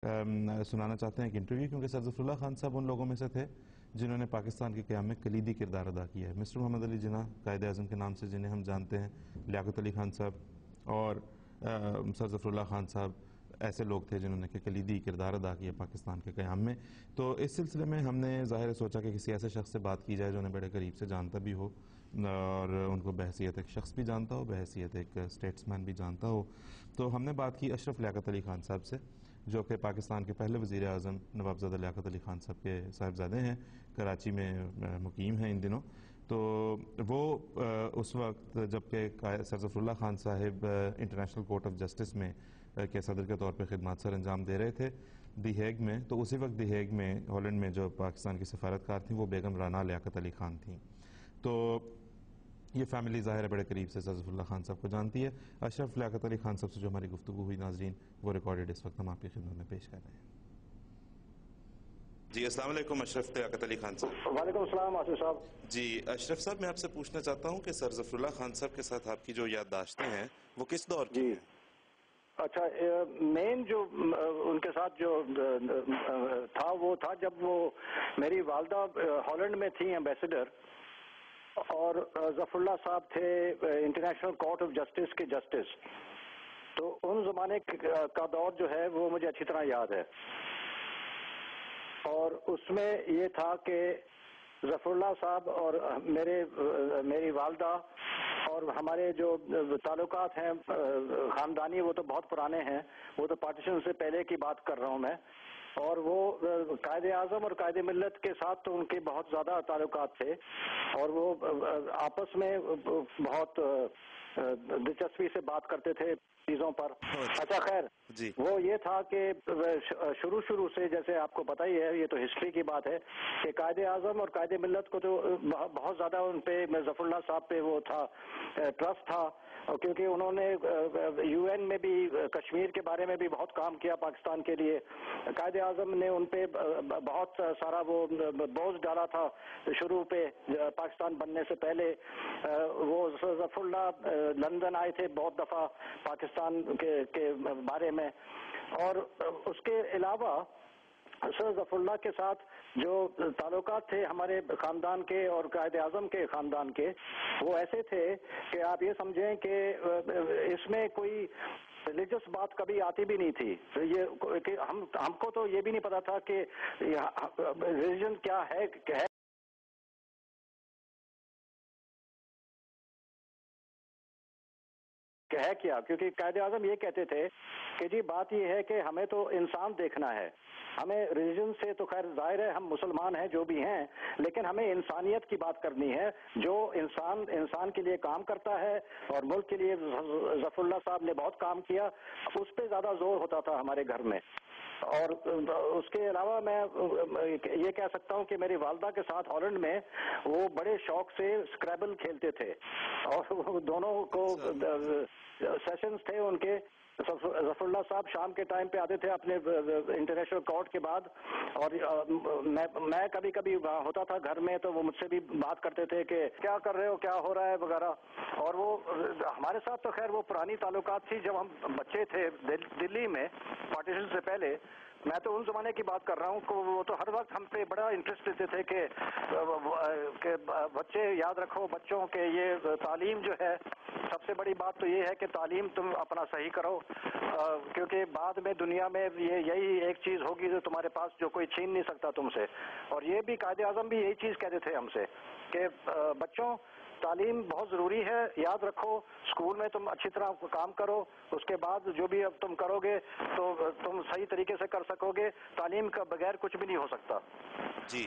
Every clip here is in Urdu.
سنانا چاہتے ہیں ایک انٹرویو، کیونکہ سر ظفر اللہ خان صاحب ان لوگوں میں سے تھے جنہوں نے پاکستان کے قیام میں کلیدی کردار ادا کیا ہے۔ مسٹر محمد علی جناح قائد اعظم کے نام سے جنہیں ہم جانتے ہیں، لیاقت علی خان صاحب اور سر ظفر اللہ خان صاحب ایسے لوگ تھے جنہوں نے کہ کلیدی کردار ادا کیا پاکستان کے قیام میں۔ تو اس سلسلے میں ہم نے ظاہر سوچا کہ کسی ایسے شخص سے بات کی جائے جو انہیں بڑے قریب سے جانتا بھی ہو اور ان کو بحیثیت ایک شخص بھی جانتا ہو، بحیثیت ایک اسٹیٹس مین بھی جانتا ہو۔ تو ہم نے بات کی اشرف لیاقت علی خان صاحب سے، جو کہ پاکستان کے پہلے وزیر اعظم نوابزادہ لیاقت علی خان صاحب کے صاحبزادے ہیں، کراچی میں مقیم ہیں ان دنوں۔ تو وہ اس وقت جب کہ سر ظفر اللہ خان صاحب انٹرنیشنل کورٹ آف جسٹس میں کے صدر کے طور پہ خدمات سر انجام دے رہے تھے دی ہیگ میں، تو اسی وقت دی ہیگ میں ہالینڈ میں جو پاکستان کی سفارتکار تھیں وہ بیگم رانا لیاقت علی خان تھیں۔ تو یہ فیملی ظاہر ہے بڑے قریب سے سر ظفر اللہ خان صاحب کو جانتی ہے۔ اشرف لیاقت علی خان صاحب سے جو ہماری گفتگو ہوئی ناظرین، وہ ریکارڈڈ اس وقت ہم آپ کی خدمت میں پیش کر رہے ہیں۔ جی السلام علیکم اشرف لیاقت علی خان صاحب۔ وعلیکم السلام آصف صاحب۔ جی اشرف صاحب، میں آپ سے پوچھنا چاہتا ہوں کہ سر ظفر اللہ خان صاحب کے ساتھ آپ کی جو یادداشتیں ہیں وہ کس دور کی ہیں؟ اچھا، مین جو ان کے ساتھ جو تھا وہ تھا جب وہ میری والدہ ہالینڈ میں تھیں ایمبیسڈر، اور ظفر اللہ صاحب تھے انٹرنیشنل کورٹ آف جسٹس کے جسٹس۔ تو ان زمانے کا دور جو ہے وہ مجھے اچھی طرح یاد ہے، اور اس میں یہ تھا کہ ظفر اللہ صاحب اور میری والدہ اور ہمارے جو تعلقات ہیں خاندانی، وہ تو بہت پرانے ہیں، وہ تو پارٹیشن سے پہلے کی بات کر رہا ہوں میں۔ اور وہ قائد اعظم اور قائد ملت کے ساتھ تو ان کے بہت زیادہ تعلقات تھے، اور وہ آپس میں بہت دلچسپی سے بات کرتے تھے چیزوں پر۔ اچھا خیر، وہ یہ تھا کہ شروع سے، جیسے آپ کو پتہ ہی ہے، یہ تو ہسٹری کی بات ہے کہ قائد اعظم اور قائد ملت کو تو بہت زیادہ ان پہ ظفر اللہ صاحب پہ وہ تھا، ٹرسٹ تھا، کیونکہ انہوں نے یو این میں بھی کشمیر کے بارے میں بھی بہت کام کیا پاکستان کے لیے۔ قائد اعظم نے ان پہ بہت سارا وہ بوجھ ڈالا تھا شروع پہ، پاکستان بننے سے پہلے۔ وہ ظفر اللہ لندن آئے تھے بہت دفعہ پاکستان کے بارے میں، اور اس کے علاوہ سر ظفر اللہ کے ساتھ جو تعلقات تھے ہمارے خاندان کے اور قائد اعظم کے خاندان کے، وہ ایسے تھے کہ آپ یہ سمجھیں کہ اس میں کوئی ریلیجس بات کبھی آتی بھی نہیں تھی۔ یہ کہ ہم کو تو یہ بھی نہیں پتا تھا کہ ریلیجن کیا ہے کیا، کیونکہ قائد اعظم یہ کہتے تھے کہ جی بات یہ ہے کہ ہمیں تو انسان دیکھنا ہے، ہمیں ریلیجن سے تو خیر ظاہر ہے ہم مسلمان ہیں جو بھی ہیں، لیکن ہمیں انسانیت کی بات کرنی ہے۔ جو انسان کے لیے کام کرتا ہے، اور ملک کے لیے ظفر اللہ صاحب نے بہت کام کیا، اس پہ زیادہ زور ہوتا تھا ہمارے گھر میں۔ اور اس کے علاوہ میں یہ کہہ سکتا ہوں کہ میری والدہ کے ساتھ ہالینڈ میں وہ بڑے شوق سے اسکریبل کھیلتے تھے، اور دونوں کو سیشنز تھے ان کے۔ ظفر اللہ صاحب شام کے ٹائم پہ آتے تھے اپنے انٹرنیشنل کورٹ کے بعد، اور میں کبھی کبھی ہوتا تھا گھر میں، تو وہ مجھ سے بھی بات کرتے تھے کہ کیا کر رہے ہو، کیا ہو رہا ہے وغیرہ۔ اور وہ ہمارے ساتھ تو خیر وہ پرانی تعلقات تھی جب ہم بچے تھے دلی میں پارٹیشن سے پہلے۔ میں تو ان زمانے کی بات کر رہا ہوں کہ وہ تو ہر وقت ہم پہ بڑا انٹرسٹ لیتے تھے کہ بچے یاد رکھو، بچوں کے یہ تعلیم جو ہے، سب سے بڑی بات تو یہ ہے کہ تعلیم تم اپنا صحیح کرو، کیونکہ بعد میں دنیا میں یہی ایک چیز ہوگی جو تمہارے پاس، جو کوئی چھین نہیں سکتا تم سے۔ اور یہ بھی قائد اعظم بھی یہی چیز کہتے تھے ہم سے کہ بچوں، تعلیم بہت ضروری ہے، یاد رکھو، اسکول میں تم اچھی طرح کام کرو، اس کے بعد جو بھی اب تم کرو گے تو تم صحیح طریقے سے کر سکو گے، تعلیم کا بغیر کچھ بھی نہیں ہو سکتا۔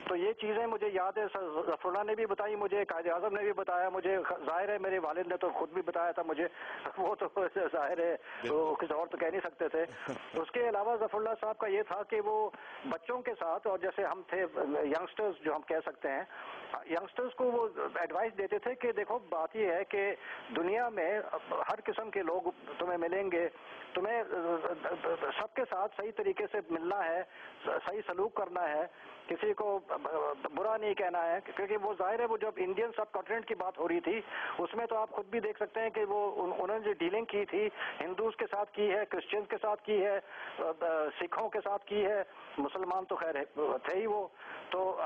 تو یہ چیزیں مجھے یاد ہے، ظفر اللہ نے بھی بتائی مجھے، قائد اعظم نے بھی بتایا مجھے، ظاہر ہے میرے والد نے تو خود بھی بتایا تھا مجھے، وہ تو ظاہر ہے کچھ اور تو کہہ نہیں سکتے تھے۔ اس کے علاوہ ظفر اللہ صاحب کا یہ تھا کہ وہ بچوں کے ساتھ، اور جیسے ہم تھے ینگسٹرز جو ہم کہہ سکتے ہیں، ینگسٹرز کو وہ ایڈوائس دیتے تھے کہ دیکھو بات یہ ہے کہ دنیا میں ہر قسم کے لوگ تمہیں ملیں گے، تمہیں سب کے ساتھ صحیح طریقے سے ملنا ہے، صحیح سلوک کرنا ہے، کسی کو برا نہیں کہنا ہے، کیونکہ وہ ظاہر ہے وہ جب انڈین سب کانٹیننٹ کی بات ہو رہی تھی اس میں تو آپ خود بھی دیکھ سکتے ہیں کہ وہ انہوں نے جو ڈیلنگ کی تھی ہندوز کے ساتھ کی ہے، کرسچنز کے ساتھ کی ہے، سکھوں کے ساتھ کی ہے، مسلمان تو خیر تھے ہی وہ، تو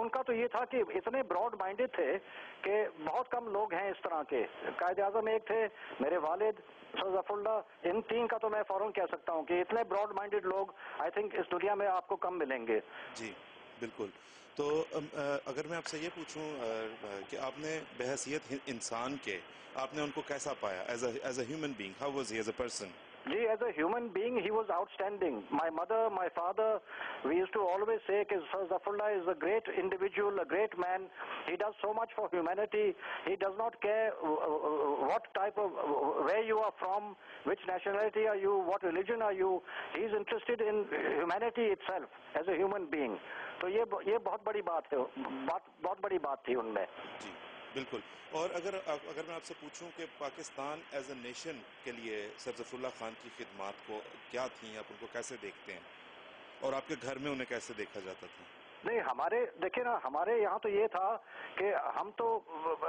ان کا تو یہ تھا کہ اتنے براڈ مائنڈڈ تھے کہ بہت کم لوگ ہیں اس طرح کے. قائد اعظم ایک تھے، میرے والد سر ظفر اللہ، ان تین کا تو میں فوراً کہہ سکتا ہوں کہ اتنے براڈ مائنڈڈ لوگ آئی تھنک اس دنیا میں آپ کو کم ملیں گے. جی بالکل. تو اگر میں آپ سے یہ پوچھوں کہ آپ نے بحیثیت انسان کے آپ نے ان کو کیسا پایا as a human being, how was he as a person? جی as a human being he was outstanding. My mother, my father, we used to always say کہ sir Zafarullah is a great individual, a great man. He does so much for humanity. He does not care what type of where you are from, which nationality are you, what religion are you. He is interested in humanity itself as a human being. تو یہ بہت بڑی بات ہے، بہت بڑی بات تھی ان میں. جی بالکل. اور اگر میں آپ سے پوچھوں کہ پاکستان ایز اے نیشن کے لیے سر ظفر اللہ خان کی خدمات کو کیا تھیں، آپ ان کو کیسے دیکھتے ہیں اور آپ کے گھر میں انہیں کیسے دیکھا جاتا تھا؟ نہیں، دیکھیں نا، ہمارے یہاں تو یہ تھا کہ ہم تو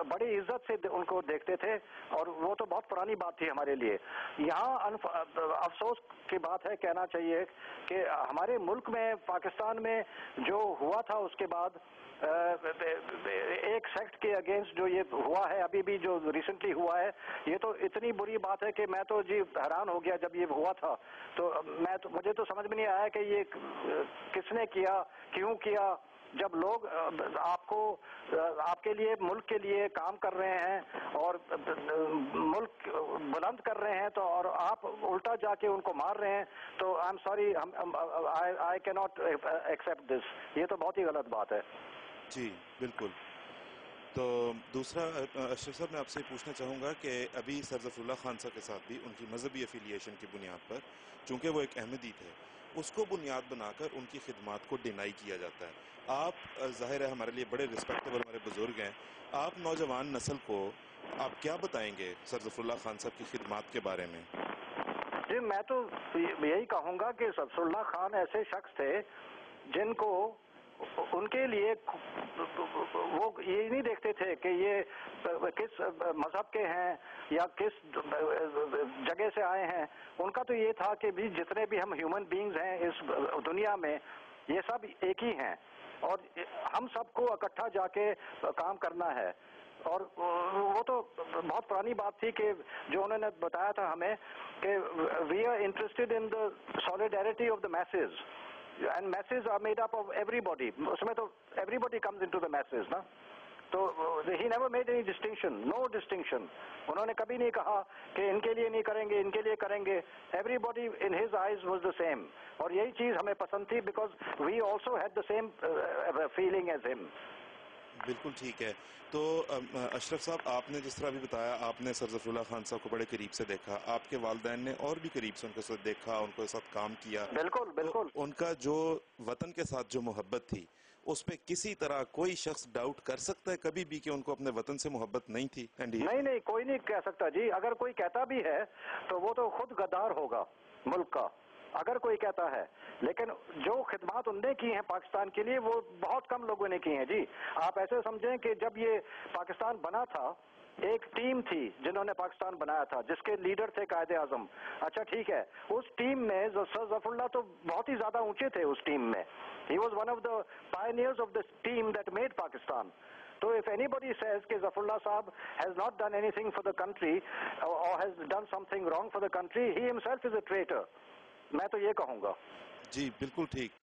بڑی عزت سے ان کو دیکھتے تھے، اور وہ تو بہت پرانی بات تھی ہمارے لیے. یہاں افسوس کی بات ہے، کہنا چاہیے کہ ہمارے ملک میں، پاکستان میں جو ہوا تھا اس کے بعد ایک سیکٹ کے اگینسٹ جو یہ ہوا ہے، ابھی بھی جو ریسنٹلی ہوا ہے، یہ تو اتنی بری بات ہے کہ میں تو جی حیران ہو گیا جب یہ ہوا تھا. تو مجھے تو سمجھ میں نہیں آیا کہ یہ کس نے کیا، کیوں کیا. جب لوگ آپ کے لیے، ملک کے لیے کام کر رہے ہیں اور ملک بلند کر رہے ہیں، تو اور آپ الٹا جا کے ان کو مار رہے ہیں، تو آئی ایم سوری، آئی کی ناٹ ایکسپٹ دس. یہ تو بہت ہی غلط بات ہے. جی بالکل. تو دوسرا اشرف صاحب، میں آپ سے پوچھنا چاہوں گا کہ ابھی سر ظفر اللہ خان صاحب کے ساتھ بھی ان کی مذہبی افیلیشن کی بنیاد پر، چونکہ وہ ایک احمدی تھے، اس کو بنیاد بنا کر ان کی خدمات کو ڈینائی کیا جاتا ہے. آپ ظاہر ہے ہمارے لیے بڑے رسپیکٹیبل ہمارے بزرگ ہیں، آپ نوجوان نسل کو آپ کیا بتائیں گے سر ظفر اللہ خان صاحب کی خدمات کے بارے میں؟ جی میں تو یہی کہوں گا کہ ظفر اللہ خان ایسے شخص تھے جن کو ان کے لیے وہ یہ نہیں دیکھتے تھے کہ یہ کس مذہب کے ہیں یا کس جگہ سے آئے ہیں. ان کا تو یہ تھا کہ بھی جتنے بھی ہم ہیومن بینگز ہیں اس دنیا میں، یہ سب ایک ہی ہیں، اور ہم سب کو اکٹھا جا کے کام کرنا ہے. اور وہ تو بہت پرانی بات تھی کہ جو انہوں نے بتایا تھا ہمیں کہ we are interested in the solidarity of the masses, and masses are made up of everybody. اس میں تو everybody comes into the masses نا. تو he never made any distinction, no distinction. انہوں نے کبھی نہیں کہا کہ ان کے لیے نہیں کریں گے، ان کے لیے کریں گے. Everybody in his eyes was the same, اور یہی چیز ہمیں پسند تھی، because we also had the same feeling as ہم. بالکل ٹھیک ہے. تو اشرف صاحب، آپ نے جس طرح بھی بتایا، آپ نے سر ظفر اللہ خان صاحب کو بڑے قریب سے دیکھا، آپ کے والدین نے اور بھی قریب سے ان کے ساتھ دیکھا، ان کے ساتھ کام کیا. بالکل بالکل. تو ان کا جو وطن کے ساتھ جو محبت تھی، اس پہ کسی طرح کوئی شخص ڈاؤٹ کر سکتا ہے کبھی بھی کہ ان کو اپنے وطن سے محبت نہیں تھی؟ نہیں، کوئی نہیں کہہ سکتا جی. اگر کوئی کہتا بھی ہے تو وہ تو خود غدار ہوگا ملک کا، اگر کوئی کہتا ہے. لیکن جو خدمات انہوں نے کی ہیں پاکستان کے لیے، وہ بہت کم لوگوں نے کی ہیں جی. آپ ایسے سمجھیں کہ جب یہ پاکستان بنا تھا، ایک ٹیم تھی جنہوں نے پاکستان بنایا تھا، جس کے لیڈر تھے قائد اعظم. اچھا ٹھیک ہے، اس ٹیم میں سر ظفر اللہ تو بہت ہی زیادہ اونچے تھے اس ٹیم میں. He was one of the pioneers of this team that made Pakistan. So if anybody says کہ ظفر اللہ صاحب has not done anything for the country or has done something wrong for the country, he himself is a traitor. میں تو یہ کہوں گا. جی بالکل ٹھیک.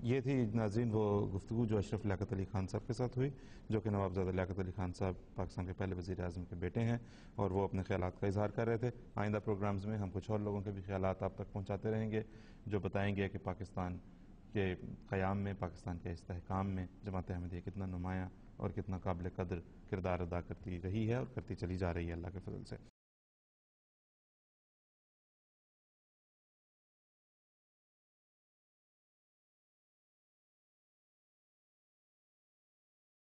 یہ تھی ناظرین وہ گفتگو جو اشرف لیاقت علی خان صاحب کے ساتھ ہوئی، جو کہ نوابزادہ لیاقت علی خان صاحب پاکستان کے پہلے وزیر اعظم کے بیٹے ہیں، اور وہ اپنے خیالات کا اظہار کر رہے تھے. آئندہ پروگرامز میں ہم کچھ اور لوگوں کے بھی خیالات آپ تک پہنچاتے رہیں گے، جو بتائیں گے کہ پاکستان کے قیام میں، پاکستان کے استحکام میں جماعت احمدیہ کتنا نمایاں اور کتنا قابل قدر کردار ادا کرتی رہی ہے اور کرتی چلی جا رہی ہے اللہ کے فضل سے.